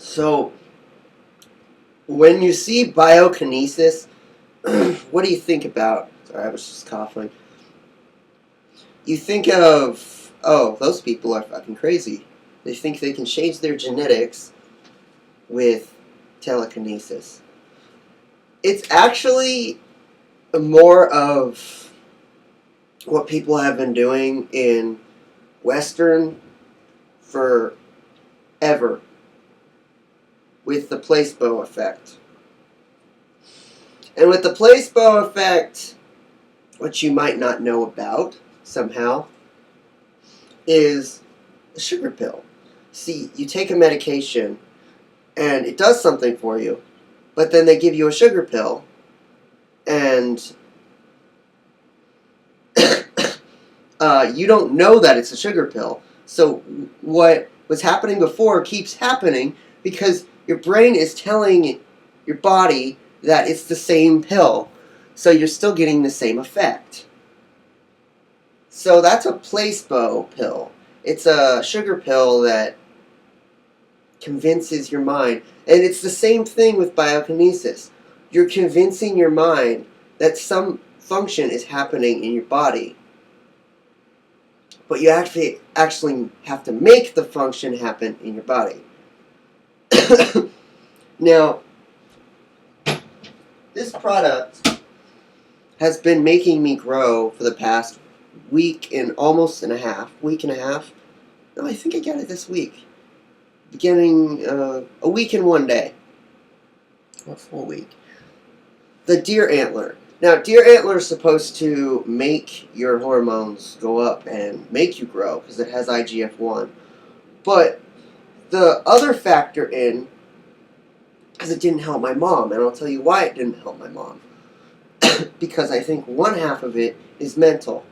So, when you see biokinesis, what do you think about? Sorry, I was just coughing. You think of, oh, those people are fucking crazy. They think they can change their genetics with telekinesis. It's actually more of what people have been doing in Western forever with the placebo effect. And with the placebo effect, what you might not know about somehow is a sugar pill. See, you take a medication and it does something for you, but then they give you a sugar pill and you don't know that it's a sugar pill. So what was happening before keeps happening because your brain is telling your body that it's the same pill. So you're still getting the same effect. So that's a placebo pill. It's a sugar pill that convinces your mind. And it's the same thing with biokinesis. You're convincing your mind that some function is happening in your body. But you actually have to make the function happen in your body. Now, this product has been making me grow for the past week and a half. No, I think I got it this week. Beginning a week and one day. A full week. The deer antler. Now, deer antler is supposed to make your hormones go up and make you grow because it has IGF-1. But the other factor in is it didn't help my mom, and I'll tell you why it didn't help my mom. Because I think one half of it is mental.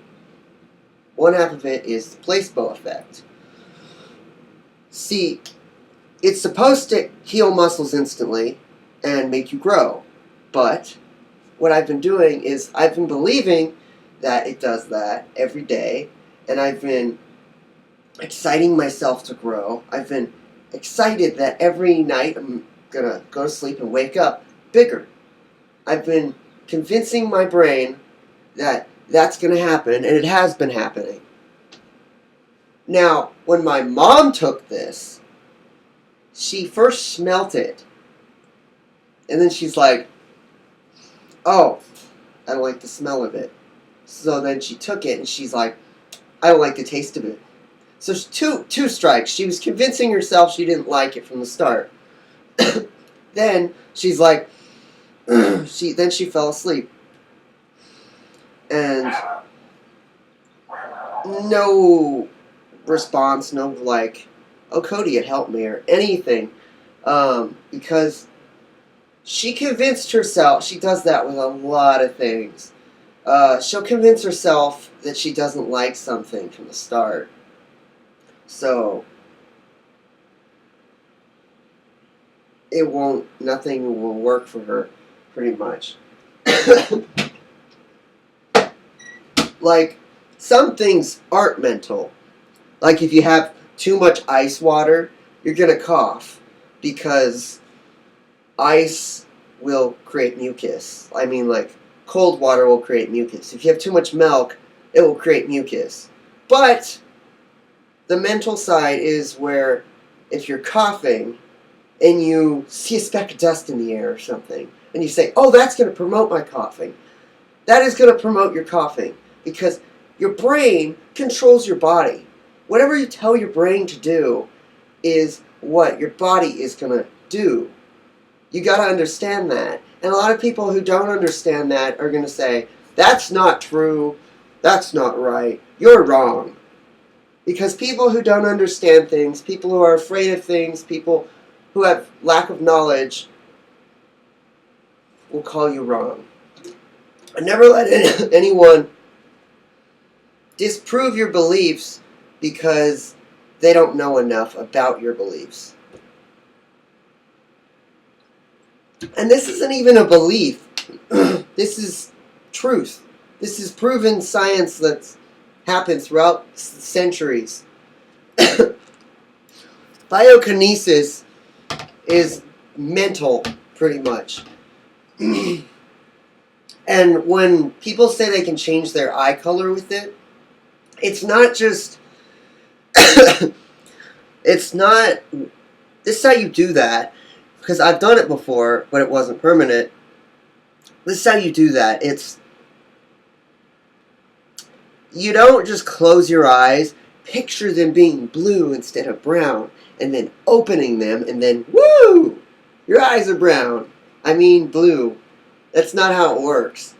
One half of it is the placebo effect. See, it's supposed to heal muscles instantly and make you grow. But what I've been doing is I've been believing that it does that every day. And I've been exciting myself to grow. I've been excited that every night I'm going to go to sleep and wake up bigger. I've been convincing my brain that that's going to happen, and it has been happening. Now, when my mom took this, she first smelt it, and then she's like, oh, I don't like the smell of it. So then she took it, and she's like, I don't like the taste of it. So two strikes. She was convincing herself she didn't like it from the start. Then she's like, then she fell asleep. And no response, no like, oh, Cody, it helped me, or anything. Because she convinced herself, she does that with a lot of things. She'll convince herself that she doesn't like something from the start. So, nothing will work for her, pretty much. Like, some things aren't mental. Like, if you have too much ice water, you're going to cough. Because ice will create mucus. I mean, like, cold water will create mucus. If you have too much milk, it will create mucus. But the mental side is where if you're coughing and you see a speck of dust in the air or something, and you say, oh, that's going to promote my coughing. That is going to promote your coughing. Because your brain controls your body. Whatever you tell your brain to do is what your body is going to do. You got to understand that. And a lot of people who don't understand that are going to say, that's not true, that's not right, you're wrong. Because people who don't understand things, people who are afraid of things, people who have lack of knowledge will call you wrong. I never let anyone disprove your beliefs because they don't know enough about your beliefs. And this isn't even a belief. This is truth. This is proven science that's happened throughout centuries. Biokinesis is mental, pretty much. And when people say they can change their eye color with it, it's not just... it's not... This is how you do that, because I've done it before, but it wasn't permanent. This is how you do that. It's... You don't just close your eyes, picture them being blue instead of brown, and then opening them, and then, woo! Your eyes are brown. I mean blue. That's not how it works.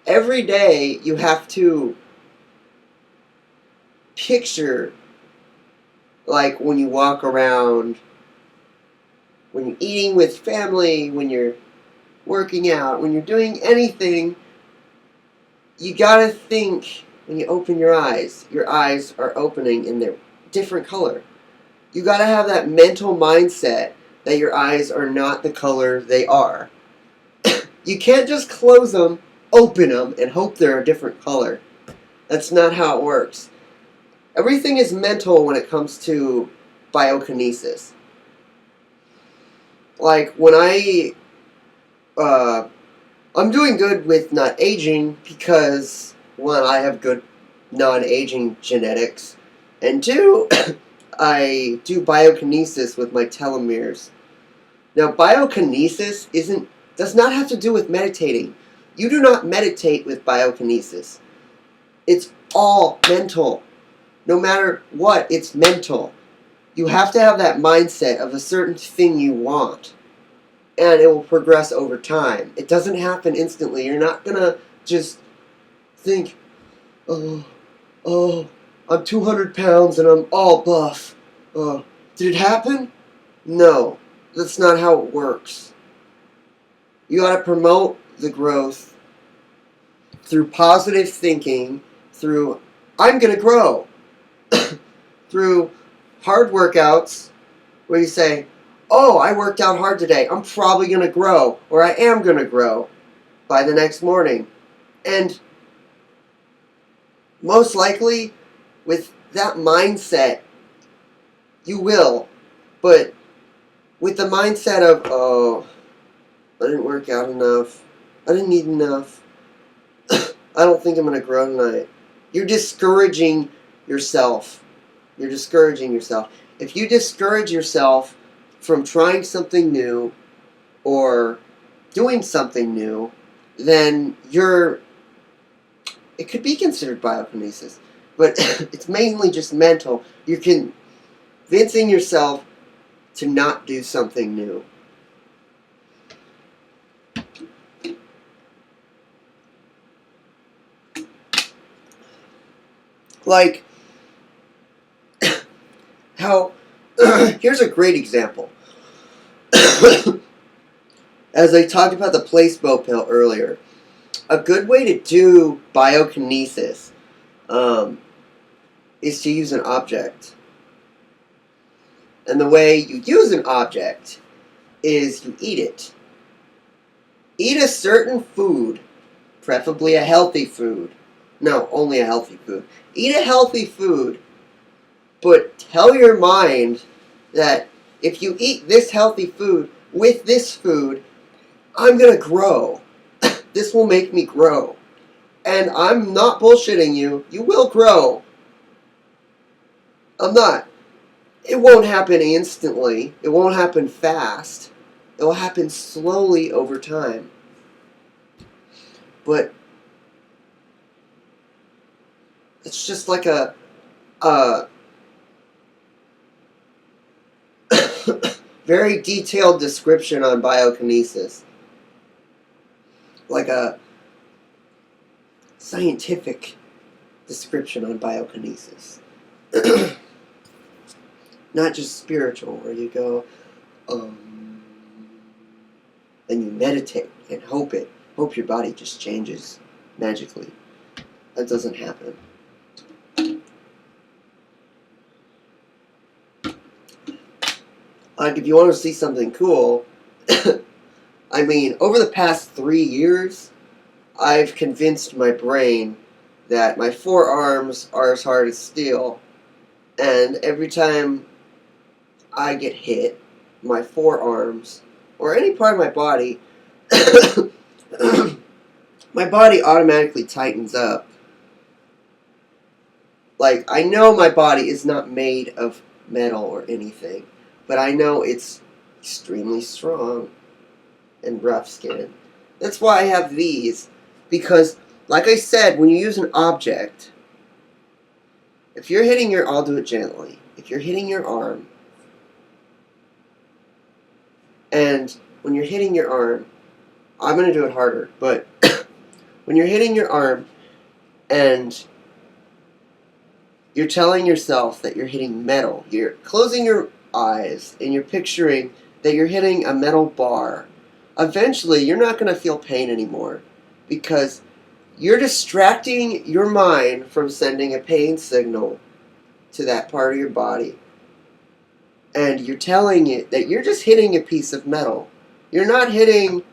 Every day you have to picture, like when you walk around, when you're eating with family, when you're working out, when you're doing anything, you gotta think when you open your eyes are opening in their different color. You gotta have that mental mindset that your eyes are not the color they are. You can't just close them, open them, and hope they're a different color. That's not how it works. Everything is mental when it comes to biokinesis. Like, when I'm doing good with not aging because, one, I have good non-aging genetics, and two, I do biokinesis with my telomeres. Now, biokinesis does not have to do with meditating. You do not meditate with biokinesis. It's all mental. No matter what, it's mental. You have to have that mindset of a certain thing you want, and it will progress over time. It doesn't happen instantly. You're not going to just think, oh, I'm 200 pounds and I'm all buff. Did it happen? No, that's not how it works. You got to promote the growth through positive thinking, through, I'm going to grow, through hard workouts where you say, oh, I worked out hard today. I'm probably going to grow, or I am going to grow by the next morning. And most likely, with that mindset, you will. But with the mindset of, oh, I didn't work out enough, I didn't eat enough, I don't think I'm going to grow tonight, you're discouraging yourself. You're discouraging yourself. If you discourage yourself from trying something new or doing something new, then it could be considered biokinesis, but it's mainly just mental. You're convincing yourself to not do something new. Like, how, here's a great example. As I talked about the placebo pill earlier, a good way to do biokinesis is to use an object. And the way you use an object is you eat it. Eat a certain food, preferably a healthy food. No, only a healthy food. Eat a healthy food, but tell your mind that if you eat this healthy food with this food, I'm going to grow. This will make me grow. And I'm not bullshitting you. You will grow. I'm not. It won't happen instantly. It won't happen fast. It will happen slowly over time. But it's just like a very detailed description on biokinesis. Like a scientific description on biokinesis. Not just spiritual, where you go, and you meditate and hope your body just changes magically. That doesn't happen. Like, if you want to see something cool, I mean, over the past 3 years, I've convinced my brain that my forearms are as hard as steel, and every time I get hit, my forearms or any part of my body, my body automatically tightens up. Like, I know my body is not made of metal or anything, but I know it's extremely strong and rough skin. That's why I have these, because, like I said, when you use an object, if you're hitting your, I'll do it gently, if you're hitting your arm, and when you're hitting your arm, I'm going to do it harder, but when you're hitting your arm and you're telling yourself that you're hitting metal, you're closing your eyes and you're picturing that you're hitting a metal bar, eventually you're not going to feel pain anymore because you're distracting your mind from sending a pain signal to that part of your body. And you're telling it that you're just hitting a piece of metal. You're not hitting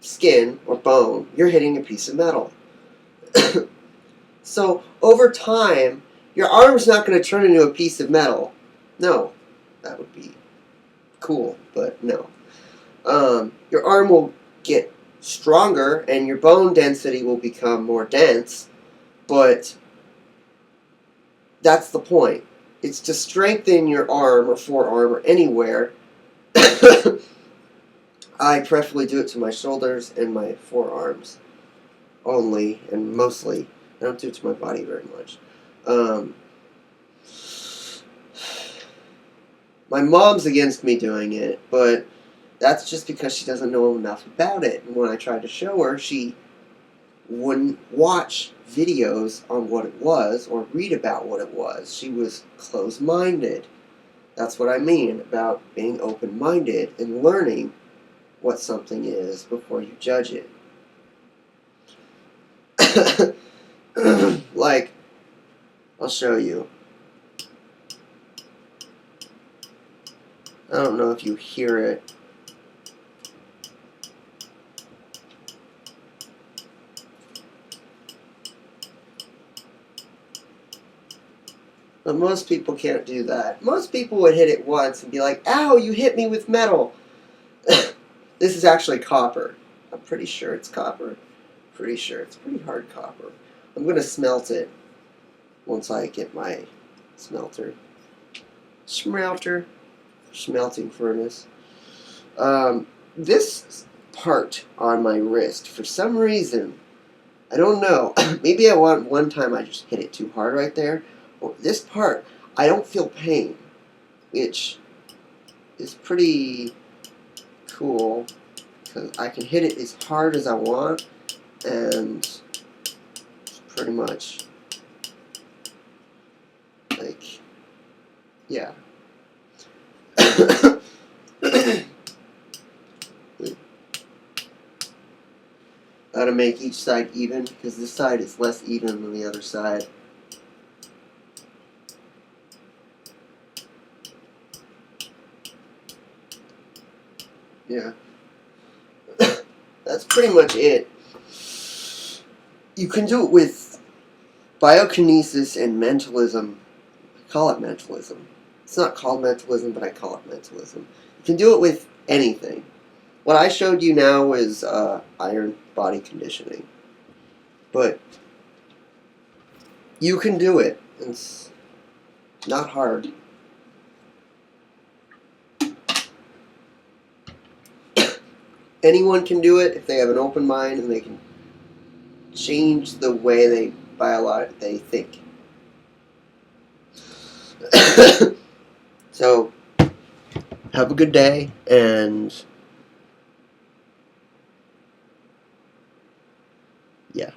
skin or bone. You're hitting a piece of metal. So over time, your arm's not going to turn into a piece of metal. No, that would be cool, but no. Your arm will get stronger and your bone density will become more dense, but that's the point. It's to strengthen your arm or forearm or anywhere. I preferably do it to my shoulders and my forearms only, and mostly. I don't do it to my body very much. My mom's against me doing it, but that's just because she doesn't know enough about it. And when I tried to show her, she wouldn't watch videos on what it was or read about what it was. She was closed-minded. That's what I mean about being open-minded and learning what something is before you judge it. Like, I'll show you. I don't know if you hear it. But most people can't do that. Most people would hit it once and be like, ow, you hit me with metal. This is actually copper. I'm pretty sure it's copper. Pretty sure it's pretty hard copper. I'm going to smelt it once I get my smelting furnace. This part on my wrist, for some reason, I don't know, maybe one time I just hit it too hard right there. This part, I don't feel pain, which is pretty cool, because I can hit it as hard as I want, and it's pretty much, like, yeah. Gotta make each side even, because this side is less even than the other side. Yeah. That's pretty much it. You can do it with biokinesis and mentalism. I call it mentalism. It's not called mentalism, but I call it mentalism. You can do it with anything. What I showed you now is iron body conditioning. But you can do it. It's not hard. Anyone can do it if they have an open mind and they can change the way they think. So, have a good day, and yeah.